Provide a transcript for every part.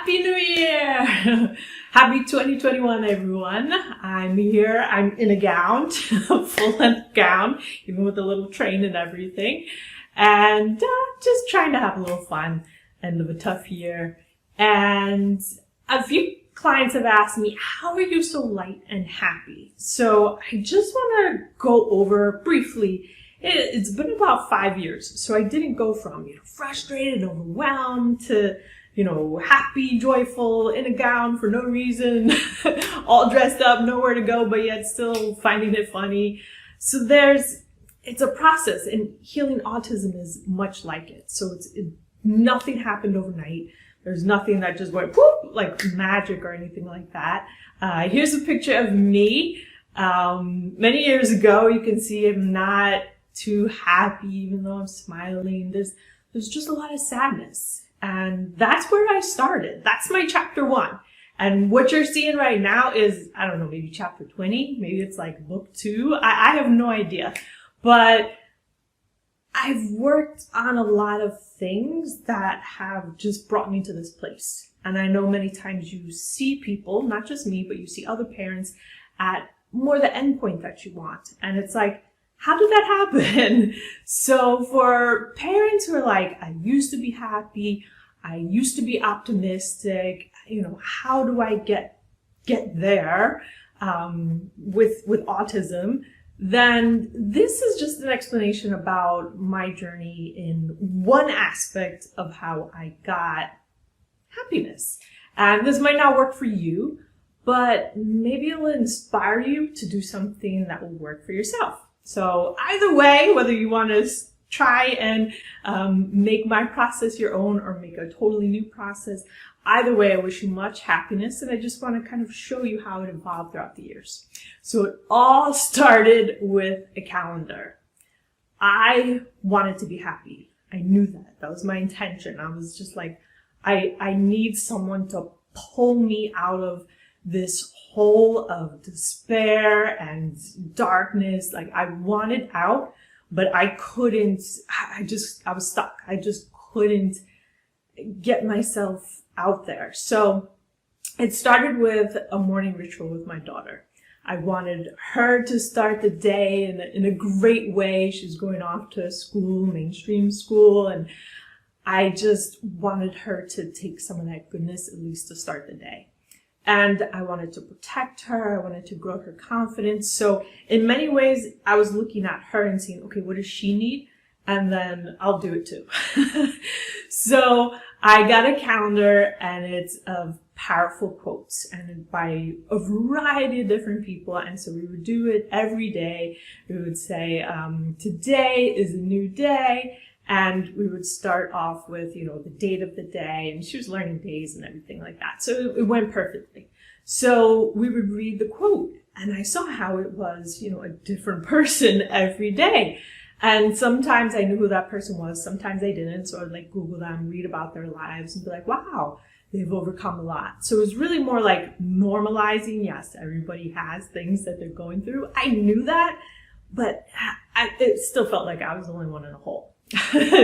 Happy New Year! Happy 2021, everyone. I'm here. I'm in a gown, full-length gown, even with a little train and everything. And just trying to have a little fun, end of a tough year. And a few clients have asked me, how are you so light and happy? So I just want to go over briefly. It's been about 5 years. So I didn't go from, frustrated, overwhelmed to, happy, joyful, in a gown for no reason, all dressed up, nowhere to go, but yet still finding it funny. So it's a process, and healing autism is much like it. So nothing happened overnight. There's nothing that just went whoop, like magic or anything like that. Here's a picture of me. Many years ago, you can see I'm not too happy, even though I'm smiling. There's just a lot of sadness. And that's where I started. That's my chapter 1. And what you're seeing right now is, I don't know, maybe chapter 20. Maybe it's like book 2. I have no idea. But I've worked on a lot of things that have just brought me to this place. And I know many times you see people, not just me, but you see other parents at more the end point that you want. And it's like, how did that happen? So for parents who are like, I used to be happy, I used to be optimistic, how do I get there with autism? Then this is just an explanation about my journey in one aspect of how I got happiness. And this might not work for you, but maybe it will inspire you to do something that will work for yourself. So either way, whether you want to try and make my process your own or make a totally new process, either way, I wish you much happiness, and I just want to kind of show you how it evolved throughout the years. So it all started with a calendar. I wanted to be happy. I knew that. That was my intention. I was just like, I need someone to pull me out of this hole of despair and darkness. Like, I wanted out, but I couldn't. I was stuck. I just couldn't get myself out there. So it started with a morning ritual with my daughter. I wanted her to start the day in a great way. She's going off to school, mainstream school, and I just wanted her to take some of that goodness, at least to start the day. And I wanted to protect her. I wanted to grow her confidence. So in many ways, I was looking at her and saying, okay, what does she need? And then I'll do it too. So I got a calendar, and it's of powerful quotes and by a variety of different people. And so we would do it every day. We would say, today is a new day. And we would start off with, the date of the day, and she was learning days and everything like that. So it went perfectly. So we would read the quote, and I saw how it was, a different person every day. And sometimes I knew who that person was. Sometimes I didn't. So I'd Google them, read about their lives, and be like, wow, they've overcome a lot. So it was really more like normalizing. Yes, everybody has things that they're going through. I knew that, but it still felt like I was the only one in a hole.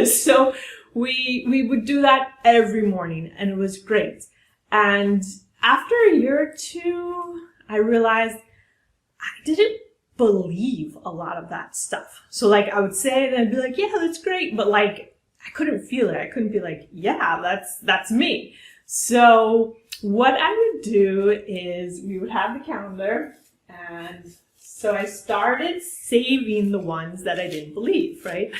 So we would do that every morning, and it was great. And after a year or two, I realized I didn't believe a lot of that stuff. So I would say it and I'd be like, yeah, that's great. But I couldn't feel it. I couldn't be like, yeah, that's me. So what I would do is we would have the calendar, and so I started saving the ones that I didn't believe, right?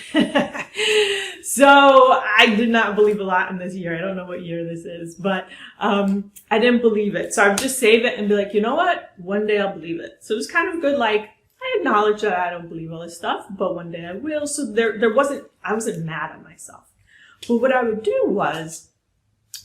So I did not believe a lot in this year. I don't know what year this is, but I didn't believe it. So I would just save it and be like, you know what? One day I'll believe it. So it was kind of good. I acknowledge that I don't believe all this stuff, but one day I will. So I wasn't mad at myself. But what I would do was,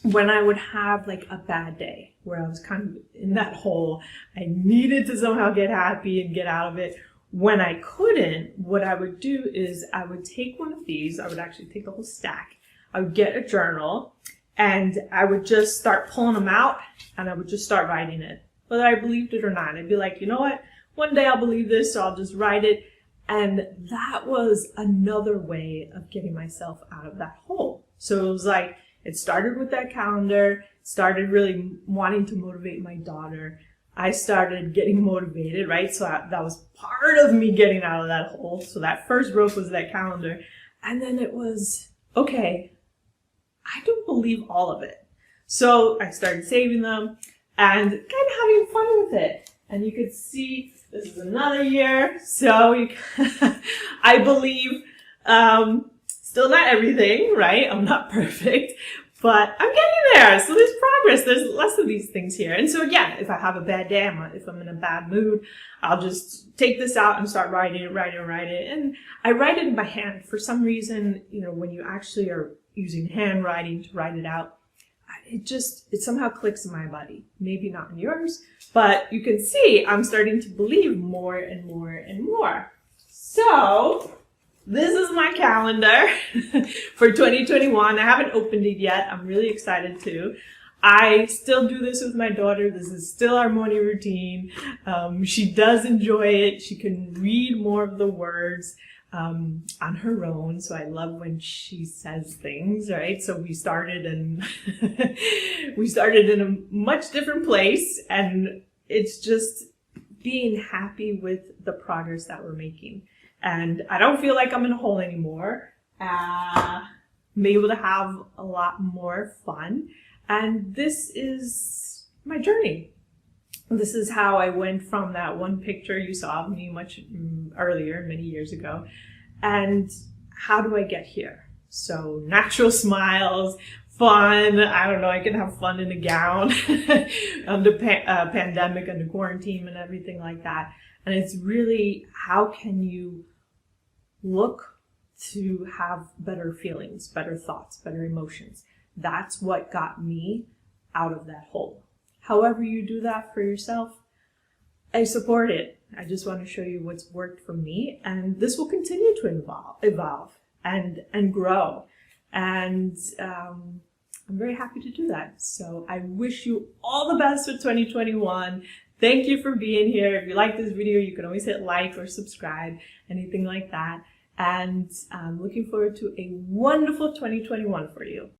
when I would have a bad day where I was kind of in that hole, I needed to somehow get happy and get out of it. When I couldn't, what I would do is I would take one of these. I would actually take the whole stack. I would get a journal, and I would just start pulling them out, and I would just start writing it, whether I believed it or not. I'd be like, you know what? One day I'll believe this, so I'll just write it. And that was another way of getting myself out of that hole. So it was it started with that calendar, started really wanting to motivate my daughter, I started getting motivated, right? So that was part of me getting out of that hole. So that first rope was that calendar. And then it was, okay, I don't believe all of it. So I started saving them and kind of having fun with it. And you could see this is another year. So I believe, still not everything, right? I'm not perfect, but I'm getting there. So there's progress. There's less of these things here. And so again, if I have a bad day, if I'm in a bad mood, I'll just take this out and start writing it. And I write it in by hand. For some reason, when you actually are using handwriting to write it out, it somehow clicks in my body. Maybe not in yours, but you can see I'm starting to believe more and more and more. So this is my calendar for 2021. I haven't opened it yet. I'm really excited to. I still do this with my daughter. This is still our morning routine. She does enjoy it. She can read more of the words on her own. So I love when she says things, right? So we started in a much different place, and it's just being happy with the progress that we're making. And I don't feel like I'm in a hole anymore. I'm able to have a lot more fun. And this is my journey. This is how I went from that one picture you saw of me much earlier, many years ago. And how do I get here? So natural smiles, fun. I don't know, I can have fun in a gown under pandemic, under quarantine and everything like that. And it's really, how can you look to have better feelings, better thoughts, better emotions? That's what got me out of that hole. However you do that for yourself, I support it. I just want to show you what's worked for me, and this will continue to evolve and grow. And I'm very happy to do that. So I wish you all the best for 2021. Thank you for being here. If you like this video, you can always hit like or subscribe, anything like that. And I'm looking forward to a wonderful 2021 for you.